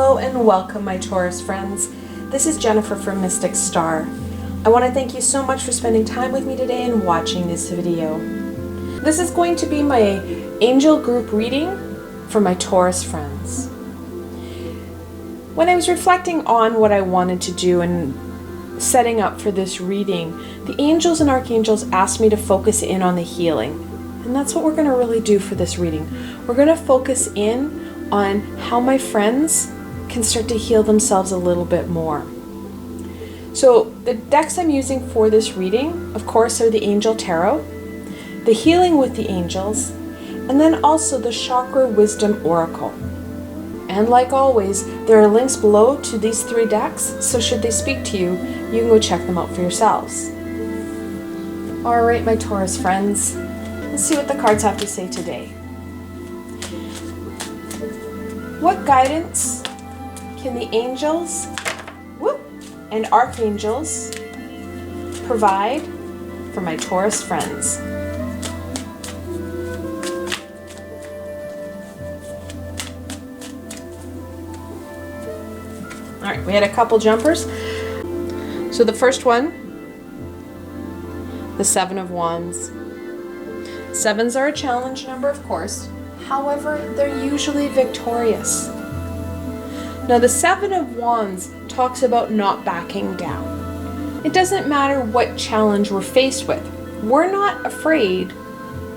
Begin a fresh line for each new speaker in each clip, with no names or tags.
Hello and welcome, my Taurus friends. This is Jennifer from Mystic Star. I want to thank you so much for spending time with me today and watching this video. This is going to be my angel group reading for my Taurus friends. When I was reflecting on what I wanted to do and setting up for this reading, the angels and archangels asked me to focus in on the healing. And that's what we're going to really do for this reading. We're going to focus in on how my friends can start to heal themselves a little bit more. So the decks I'm using for this reading, of course, are the Angel Tarot, the Healing with the Angels, and then also the Chakra Wisdom Oracle. And like always, there are links below to these 3 decks, so should they speak to you, you can go check them out for yourselves. Alright, my Taurus friends, let's see what the cards have to say today. What guidance can the angels and archangels provide for my Taurus friends? All right, we had a couple jumpers. So the first one, the 7 of Wands. 7s are a challenge number, of course. However, they're usually victorious. Now, the 7 of Wands talks about not backing down. It doesn't matter what challenge we're faced with. We're not afraid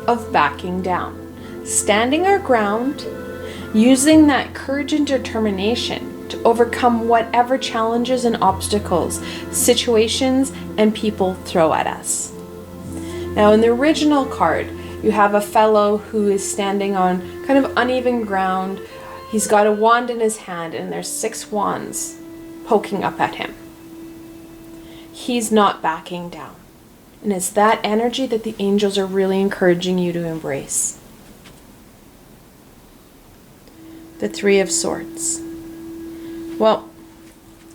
of backing down. Standing our ground, using that courage and determination to overcome whatever challenges and obstacles, situations, and people throw at us. Now, in the original card, you have a fellow who is standing on kind of uneven ground. He's got a wand in his hand and there's 6 wands poking up at him. He's not backing down. And it's that energy that the angels are really encouraging you to embrace. The 3 of Swords. Well,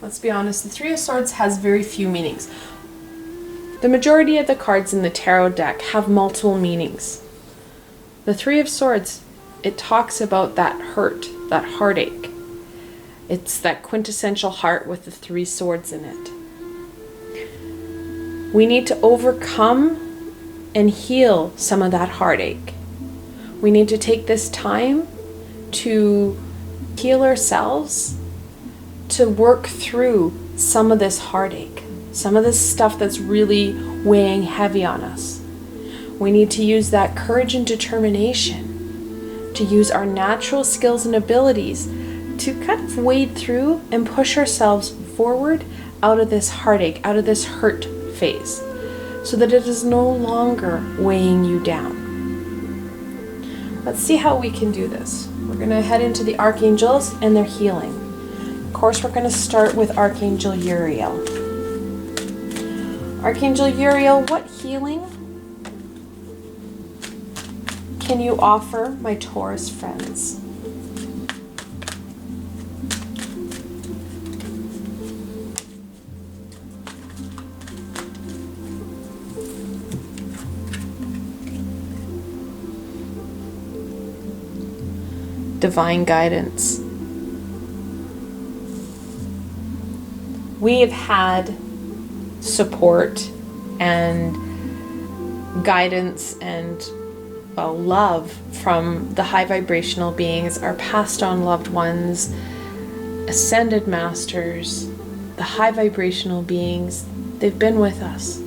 let's be honest, the 3 of Swords has very few meanings. The majority of the cards in the tarot deck have multiple meanings. The 3 of Swords, it talks about that hurt, that heartache. It's that quintessential heart with the 3 swords in it. We need to overcome and heal some of that heartache. We need to take this time to heal ourselves, to work through some of this heartache. Some of this stuff that's really weighing heavy on us. We need to use that courage and determination to use our natural skills and abilities to kind of wade through and push ourselves forward out of this heartache, out of this hurt phase, so that it is no longer weighing you down. Let's see how we can do this. We're going to head into the archangels and their healing. Of course, we're going to start with Archangel Uriel. Archangel Uriel, what healing can you offer my Taurus friends? Divine guidance. We have had support and guidance and love from the high vibrational beings, our passed on loved ones, ascended masters, the high vibrational beings. They've been with us,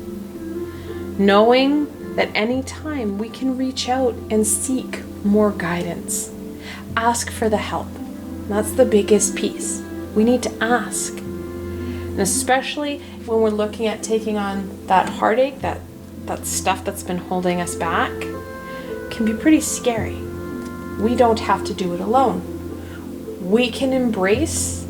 knowing that anytime we can reach out and seek more guidance, ask for the help. That's the biggest piece. We need to ask. And especially when we're looking at taking on that heartache, that stuff that's been holding us back, can be pretty scary. We don't have to do it alone. We can embrace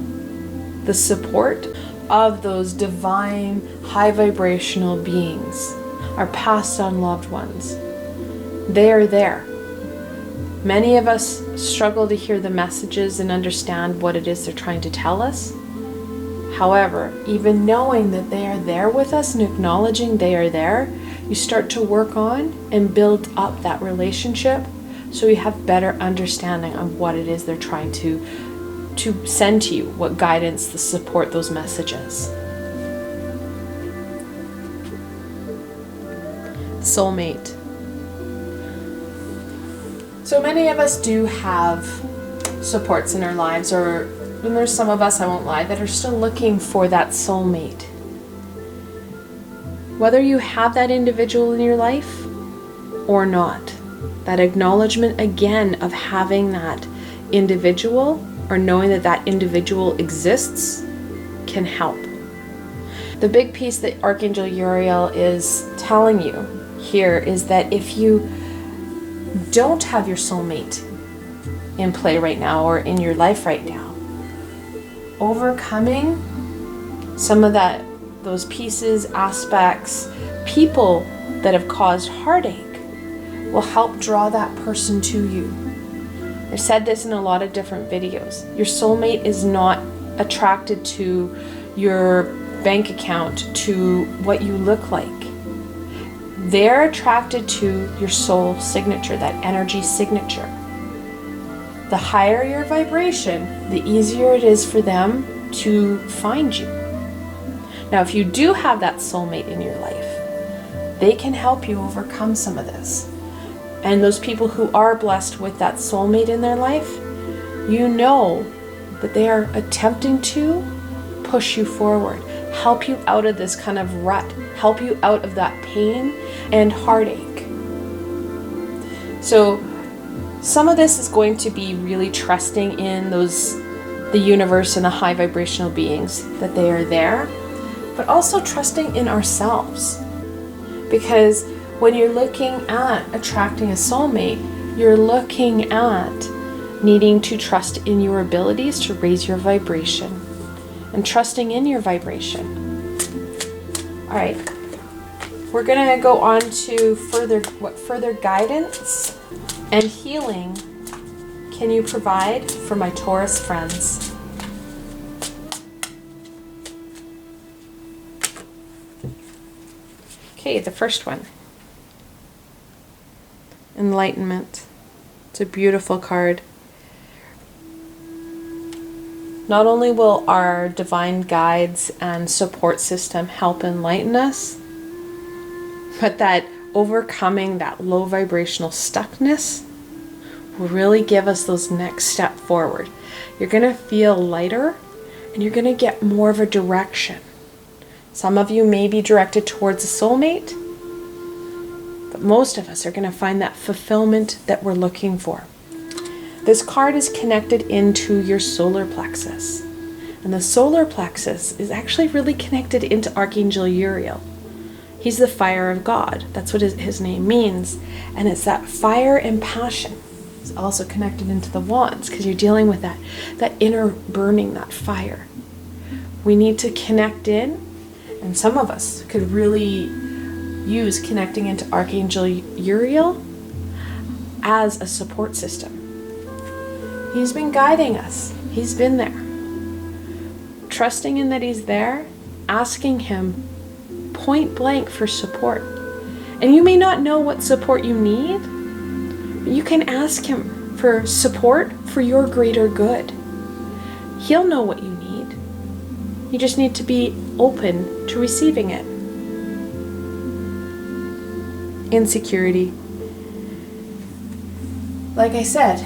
the support of those divine, high vibrational beings, our passed on loved ones. They are there. Many of us struggle to hear the messages and understand what it is they're trying to tell us. However, even knowing that they are there with us and acknowledging they are there, you start to work on and build up that relationship so you have better understanding of what it is they're trying to to send to you, what guidance to support those messages. Soulmate. So many of us do have supports in our lives, and there's some of us, I won't lie, that are still looking for that soulmate. Whether you have that individual in your life or not, that acknowledgement again of having that individual, or knowing that that individual exists, can help. The big piece that Archangel Uriel is telling you here is that if you don't have your soulmate in play right now or in your life right now, overcoming some of those pieces, aspects, people that have caused heartache will help draw that person to you. I've said this in a lot of different videos. Your soulmate is not attracted to your bank account, to what you look like. They're attracted to your soul signature, that energy signature. The higher your vibration, the easier it is for them to find you. Now, if you do have that soulmate in your life, they can help you overcome some of this. And those people who are blessed with that soulmate in their life, you know that they are attempting to push you forward, help you out of this kind of rut, help you out of that pain and heartache. So some of this is going to be really trusting in the universe and the high vibrational beings, that they are there, but also trusting in ourselves. Because when you're looking at attracting a soulmate, you're looking at needing to trust in your abilities to raise your vibration and trusting in your vibration. All right, we're gonna go on to what further guidance and healing can you provide for my Taurus friends? Okay, the first one. Enlightenment. It's a beautiful card. Not only will our divine guides and support system help enlighten us, but that overcoming that low vibrational stuckness will really give us those next step forward. You're going to feel lighter and you're going to get more of a direction. Some of you may be directed towards a soulmate, but most of us are going to find that fulfillment that we're looking for. This card is connected into your solar plexus. And the solar plexus is actually really connected into Archangel Uriel. He's the fire of God. That's what his name means. And it's that fire and passion. It's also connected into the wands because you're dealing with that inner burning, that fire. We need to connect in, and some of us could really use connecting into Archangel Uriel as a support system. He's been guiding us. He's been there. Trusting in that he's there, asking him point blank for support. And you may not know what support you need, but you can ask him for support for your greater good. He'll know what you need. You just need to be open to receiving it. Insecurity. Like I said,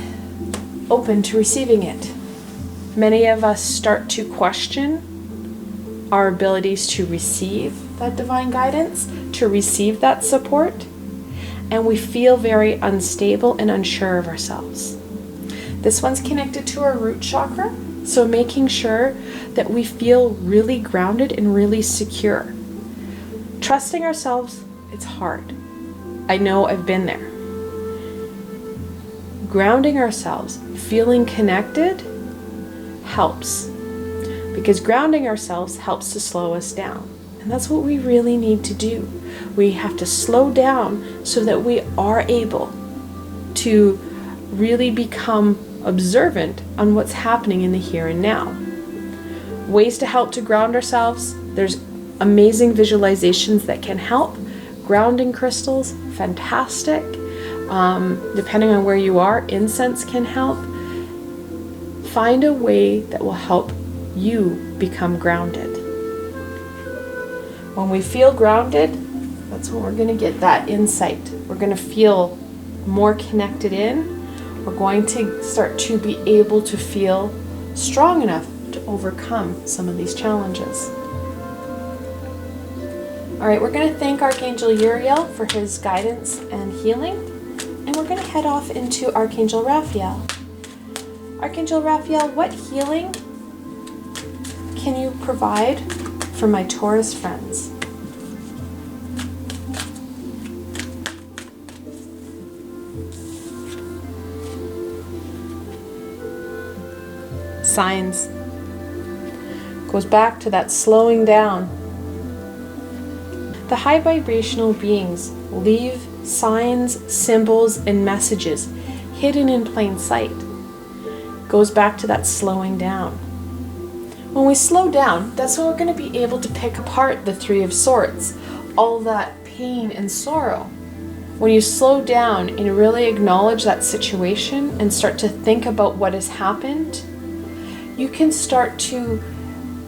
open to receiving it. Many of us start to question our abilities to receive that divine guidance, to receive that support, and we feel very unstable and unsure of ourselves. This one's connected to our root chakra, so making sure that we feel really grounded and really secure. Trusting ourselves, it's hard. I know, I've been there. Grounding ourselves, feeling connected, helps. Because grounding ourselves helps to slow us down. And that's what we really need to do. We have to slow down so that we are able to really become observant on what's happening in the here and now. Ways to help to ground ourselves. There's amazing visualizations that can help. Grounding crystals, fantastic. Depending on where you are, incense can help. find a way that will help you become grounded. When we feel grounded, that's when we're going to get that insight. We're going to feel more connected in. We're going to start to be able to feel strong enough to overcome some of these challenges. All right, we're going to thank Archangel Uriel for his guidance and healing, and we're going to head off into Archangel Raphael. Archangel Raphael, what healing can you provide for my Taurus friends? Signs. Goes back to that slowing down. The high vibrational beings leave signs, symbols, and messages hidden in plain sight. Goes back to that slowing down. When we slow down, that's when we're going to be able to pick apart the Three of Swords, all that pain and sorrow. When you slow down and really acknowledge that situation and start to think about what has happened, you can start to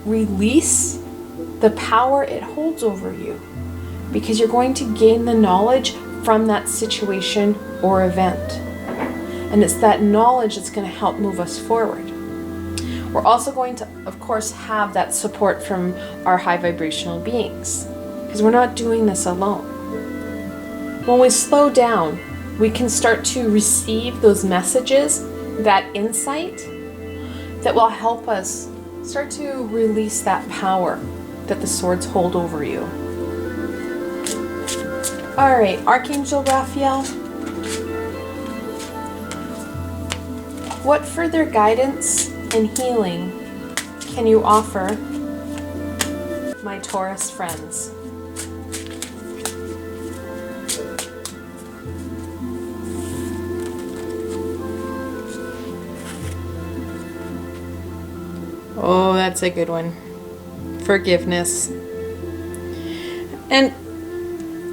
release the power it holds over you, because you're going to gain the knowledge from that situation or event. And it's that knowledge that's going to help move us forward. We're also going to, of course, have that support from our high vibrational beings, because we're not doing this alone. When we slow down, we can start to receive those messages, that insight that will help us start to release that power that the swords hold over you. All right, Archangel Raphael, what further guidance and healing can you offer my Taurus friends? Oh, that's a good one. Forgiveness. And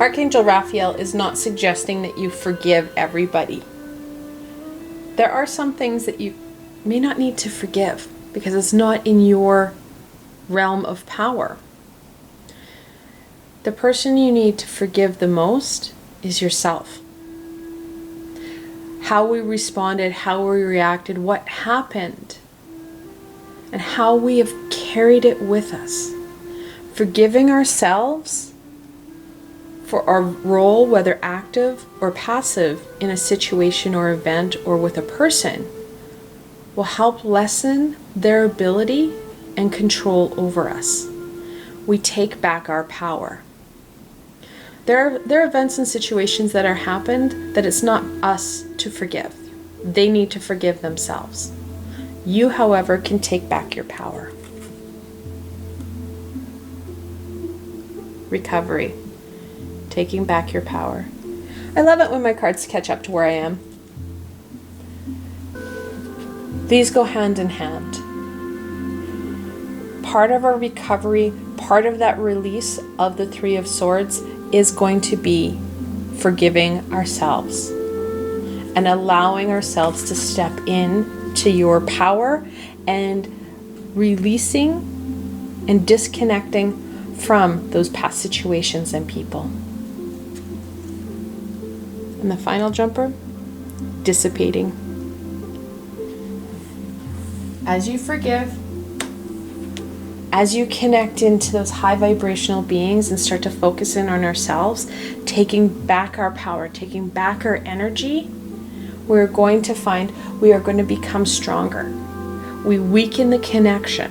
Archangel Raphael is not suggesting that you forgive everybody. There are some things that you may not need to forgive because it's not in your realm of power. The person you need to forgive the most is yourself. How we responded, how we reacted, what happened, and how we have carried it with us. Forgiving ourselves for our role, whether active or passive, in a situation or event or with a person, will help lessen their ability and control over us. We take back our power. There are events and situations that are happened that it's not us to forgive. They need to forgive themselves. You, however, can take back your power. Recovery. Taking back your power. I love it when my cards catch up to where I am. These go hand in hand. Part of our recovery, part of that release of the Three of Swords is going to be forgiving ourselves and allowing ourselves to step in to your power and releasing and disconnecting from those past situations and people. And the final jumper, dissipating. As you forgive, as you connect into those high vibrational beings and start to focus in on ourselves, taking back our power, taking back our energy, we're going to find we are going to become stronger. We weaken the connection.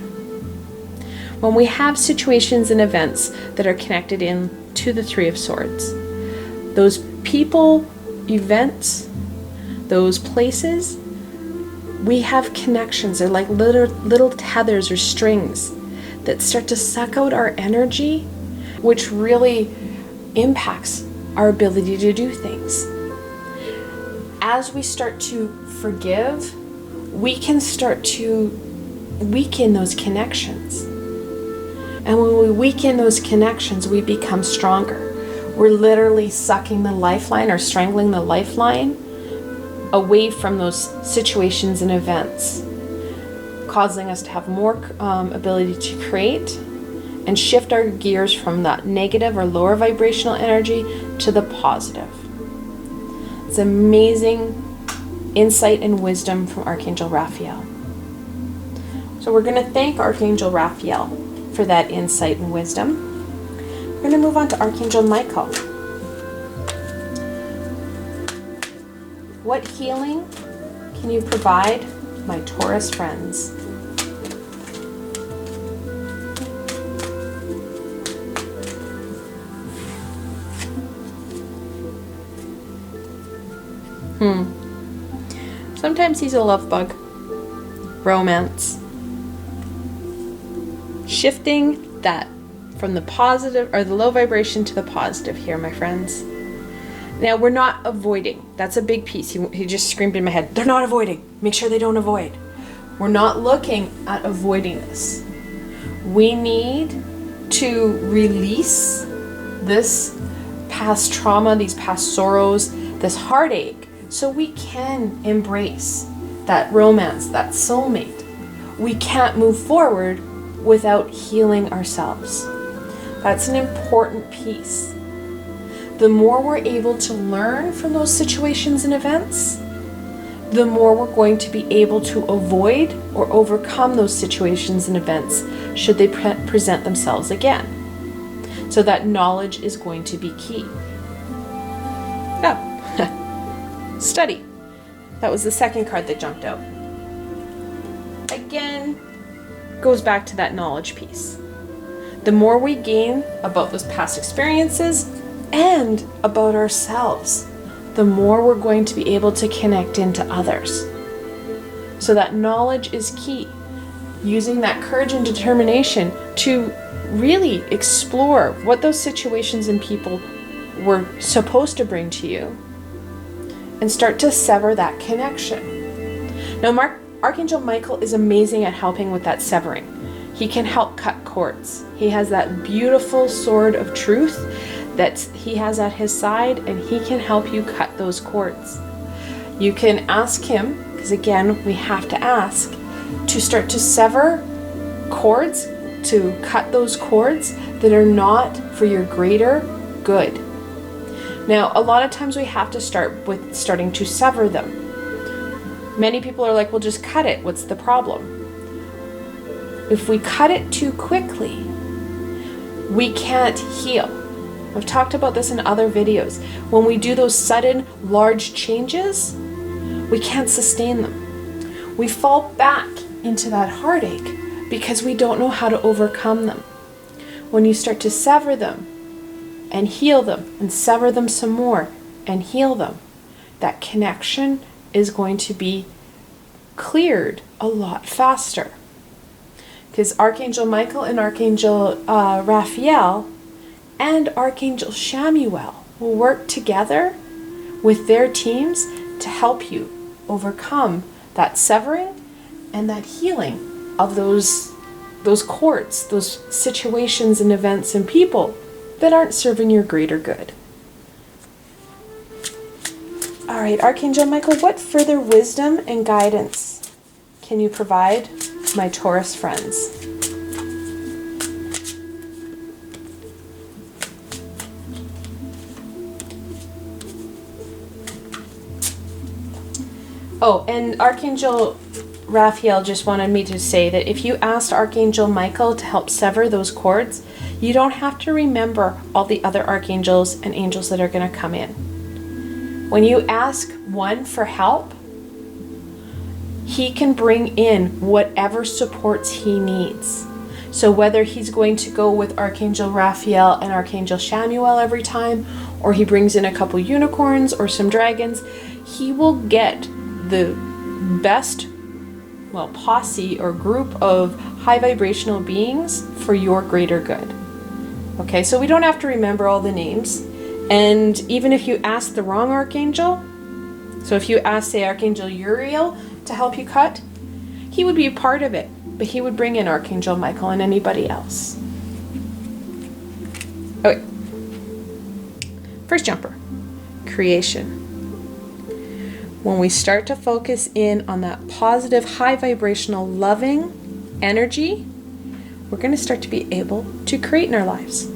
When we have situations and events that are connected in to the Three of Swords, those people, events, those places, we have connections. They're like little tethers or strings that start to suck out our energy, which really impacts our ability to do things. As we start to forgive, we can start to weaken those connections. And when we weaken those connections, we become stronger. We're literally sucking the lifeline or strangling the lifeline away from those situations and events. causing us to have more ability to create and shift our gears from that negative or lower vibrational energy to the positive. It's amazing insight and wisdom from Archangel Raphael. So we're going to thank Archangel Raphael for that insight and wisdom. We're going to move on to Archangel Michael. What healing can you provide my Taurus friends? Sometimes he's a love bug. Romance. Shifting that from the positive or the low vibration to the positive here, my friends. Now, we're not avoiding. That's a big piece. He just screamed in my head, they're not avoiding. Make sure they don't avoid. We're not looking at avoiding this. We need to release this past trauma, these past sorrows, this heartache, so we can embrace that romance, that soulmate. We can't move forward without healing ourselves. That's an important piece. The more we're able to learn from those situations and events, the more we're going to be able to avoid or overcome those situations and events should they present themselves again. So that knowledge is going to be key. Study. That was the second card that jumped out. Again, goes back to that knowledge piece. The more we gain about those past experiences and about ourselves, the more we're going to be able to connect into others. So that knowledge is key. Using that courage and determination to really explore what those situations and people were supposed to bring to you and start to sever that connection. Now, Archangel Michael is amazing at helping with that severing. He can help cut cords. He has that beautiful sword of truth that he has at his side, and he can help you cut those cords. You can ask him, because again, we have to ask, to start to sever cords, to cut those cords that are not for your greater good. Now, a lot of times we have to start with starting to sever them. Many people are like, well, just cut it. What's the problem? If we cut it too quickly, we can't heal. I've talked about this in other videos. When we do those sudden, large changes, we can't sustain them. We fall back into that heartache because we don't know how to overcome them. When you start to sever them and heal them and sever them some more and heal them, that connection is going to be cleared a lot faster. Because Archangel Michael and Archangel Raphael and Archangel Shamuel will work together with their teams to help you overcome that severing and that healing of those cords, those situations and events and people that aren't serving your greater good. All right, Archangel Michael, what further wisdom and guidance can you provide my Taurus friends? Oh, and Archangel Raphael just wanted me to say that if you asked Archangel Michael to help sever those cords, you don't have to remember all the other archangels and angels that are going to come in. When you ask one for help, he can bring in whatever supports he needs. So whether he's going to go with Archangel Raphael and Archangel Shamuel every time, or he brings in a couple unicorns or some dragons, he will get the best, posse or group of high vibrational beings for your greater good. Okay, so we don't have to remember all the names. And even if you ask the wrong archangel, so if you ask, say, Archangel Uriel to help you cut, he would be a part of it, but he would bring in Archangel Michael and anybody else. Okay. First jumper, creation. When we start to focus in on that positive, high vibrational, loving energy, we're going to start to be able to create in our lives.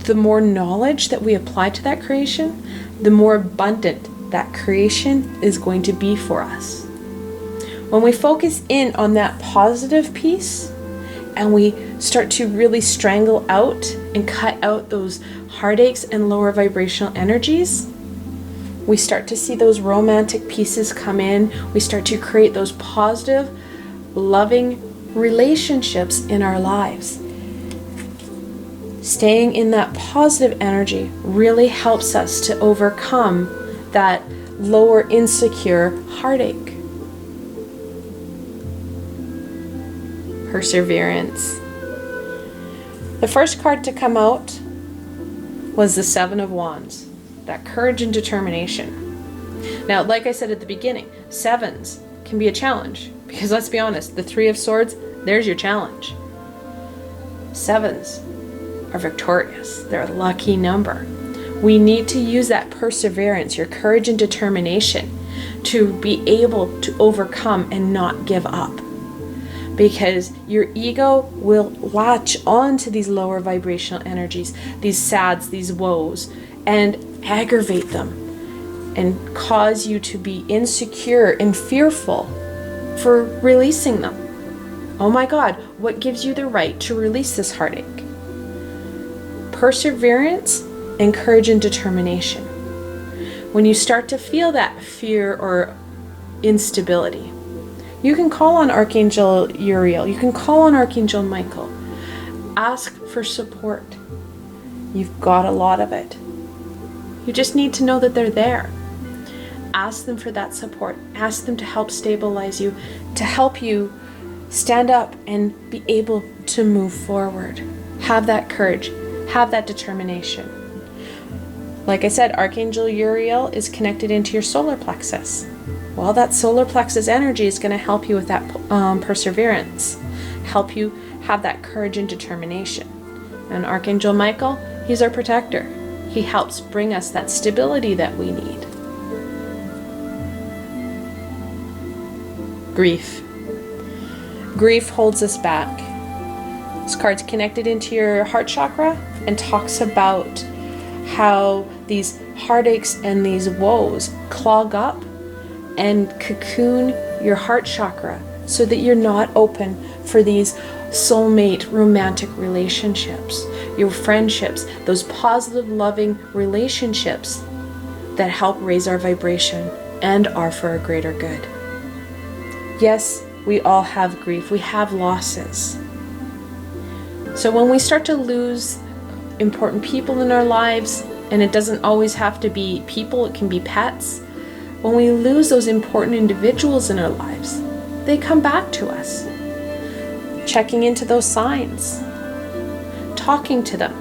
The more knowledge that we apply to that creation, the more abundant that creation is going to be for us. When we focus in on that positive piece and we start to really strangle out and cut out those heartaches and lower vibrational energies, we start to see those romantic pieces come in. We start to create those positive, loving relationships in our lives. Staying in that positive energy really helps us to overcome that lower insecure heartache. Perseverance. The first card to come out was the Seven of Wands. That courage and determination. Now, like I said at the beginning, sevens can be a challenge because let's be honest, the Three of Swords, there's your challenge. Sevens are victorious. They're a lucky number. We need to use that perseverance, your courage and determination to be able to overcome and not give up. Because your ego will latch on to these lower vibrational energies, these sads, these woes, and aggravate them and cause you to be insecure and fearful for releasing them. Oh my God, what gives you the right to release this heartache? Perseverance and courage and determination. When you start to feel that fear or instability, you can call on Archangel Uriel, you can call on Archangel Michael. Ask for support. You've got a lot of it. You just need to know that they're there. Ask them for that support. Ask them to help stabilize you, to help you stand up and be able to move forward. Have that courage. Have that determination. Like I said, Archangel Uriel is connected into your solar plexus. Well, that solar plexus energy is going to help you with that perseverance, help you have that courage and determination. And Archangel Michael, he's our protector. He helps bring us that stability that we need. Grief. Grief holds us back. This card's connected into your heart chakra and talks about how these heartaches and these woes clog up and cocoon your heart chakra so that you're not open for these soulmate romantic relationships, your friendships, those positive loving relationships that help raise our vibration and are for a greater good. Yes, we all have grief, we have losses. So when we start to lose important people in our lives, and it doesn't always have to be people, it can be pets. When we lose those important individuals in our lives, they come back to us. Checking into those signs, talking to them.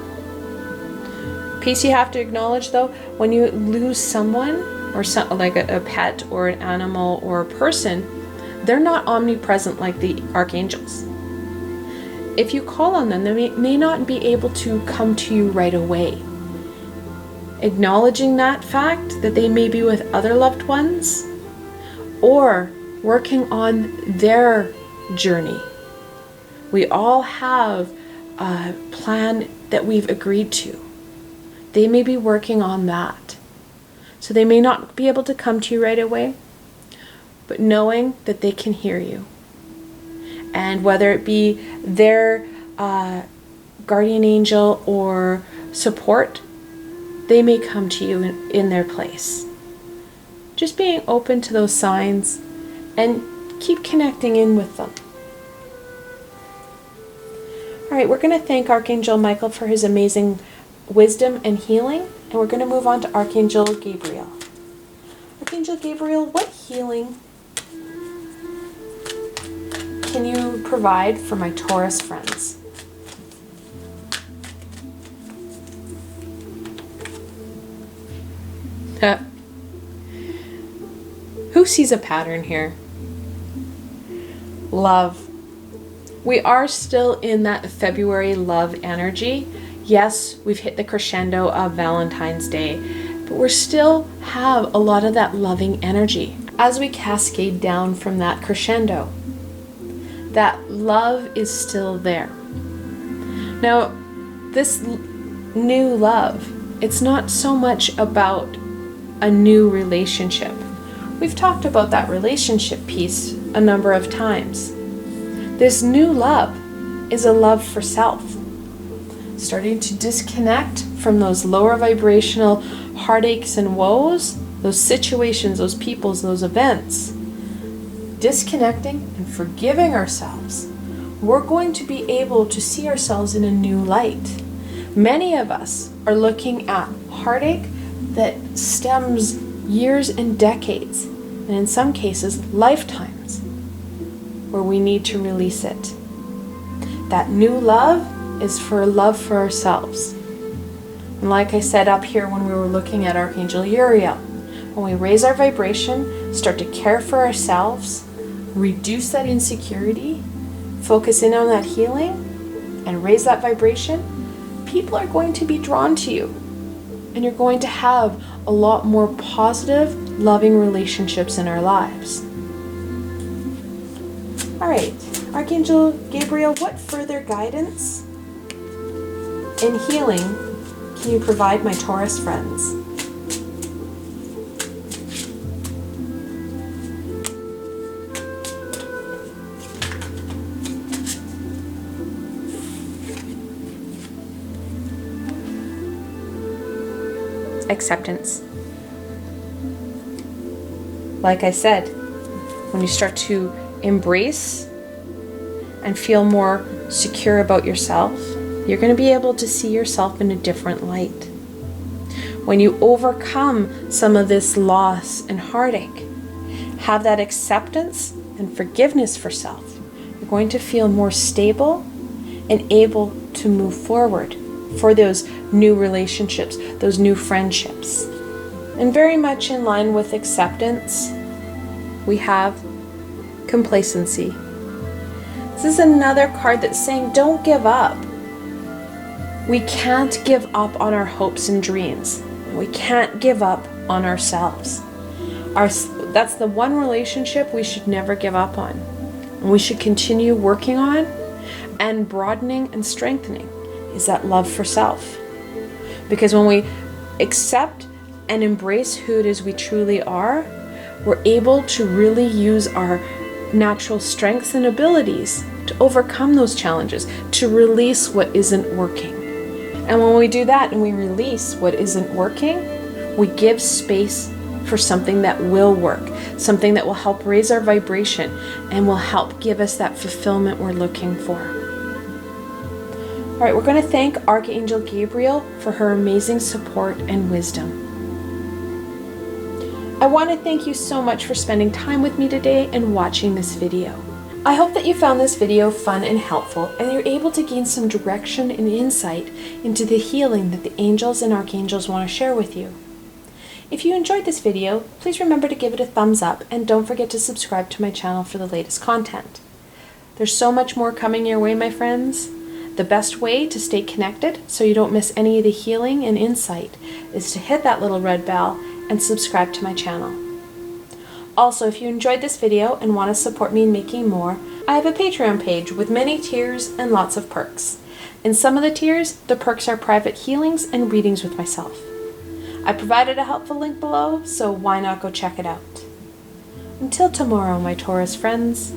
Piece you have to acknowledge though, when you lose someone, or like a pet or an animal or a person, they're not omnipresent like the archangels. If you call on them, they may not be able to come to you right away. Acknowledging that fact that they may be with other loved ones or working on their journey. We all have a plan that we've agreed to. They may be working on that. So they may not be able to come to you right away, but knowing that they can hear you. And whether it be their guardian angel or support, they may come to you in their place. Just being open to those signs and keep connecting in with them. All right, we're going to thank Archangel Michael for his amazing wisdom and healing, and we're going to move on to Archangel Gabriel. Archangel Gabriel, what healing can you provide for my Taurus friends? Who sees a pattern here? Love. We are still in that February love energy. Yes, we've hit the crescendo of Valentine's Day, but we still have a lot of that loving energy. as we cascade down from that crescendo, that love is still there. Now, this new love, it's not so much about a new relationship. We've talked about that relationship piece a number of times. This new love is a love for self. Starting to disconnect from those lower vibrational heartaches and woes, those situations, those peoples, those events. Disconnecting and forgiving ourselves. We're going to be able to see ourselves in a new light. Many of us are looking at heartache that stems years and decades, and in some cases, lifetimes, where we need to release it. That new love is for love for ourselves. And like I said up here when we were looking at Archangel Uriel, when we raise our vibration, start to care for ourselves, reduce that insecurity, focus in on that healing, and raise that vibration, people are going to be drawn to you. And you're going to have a lot more positive, loving relationships in our lives. All right, Archangel Gabriel, what further guidance and healing can you provide my Taurus friends? Acceptance. Like I said, when you start to embrace and feel more secure about yourself, you're going to be able to see yourself in a different light. When you overcome some of this loss and heartache, have that acceptance and forgiveness for self, you're going to feel more stable and able to move forward for those new relationships, those new friendships. And very much in line with acceptance, we have complacency. This is another card that's saying don't give up. We can't give up on our hopes and dreams. We can't give up on ourselves. That's the one relationship we should never give up on. And we should continue working on and broadening and strengthening is that love for self. Because when we accept and embrace who it is we truly are, we're able to really use our natural strengths and abilities to overcome those challenges, to release what isn't working. And when we do that and we release what isn't working, we give space for something that will work, something that will help raise our vibration and will help give us that fulfillment we're looking for. All right, we're going to thank Archangel Gabriel for her amazing support and wisdom. I want to thank you so much for spending time with me today and watching this video. I hope that you found this video fun and helpful and you're able to gain some direction and insight into the healing that the angels and archangels want to share with you. If you enjoyed this video, please remember to give it a thumbs up and don't forget to subscribe to my channel for the latest content. There's so much more coming your way, my friends. The best way to stay connected so you don't miss any of the healing and insight is to hit that little red bell and subscribe to my channel. Also, if you enjoyed this video and want to support me in making more, I have a Patreon page with many tiers and lots of perks. In some of the tiers, the perks are private healings and readings with myself. I provided a helpful link below, so why not go check it out. Until tomorrow, my Taurus friends.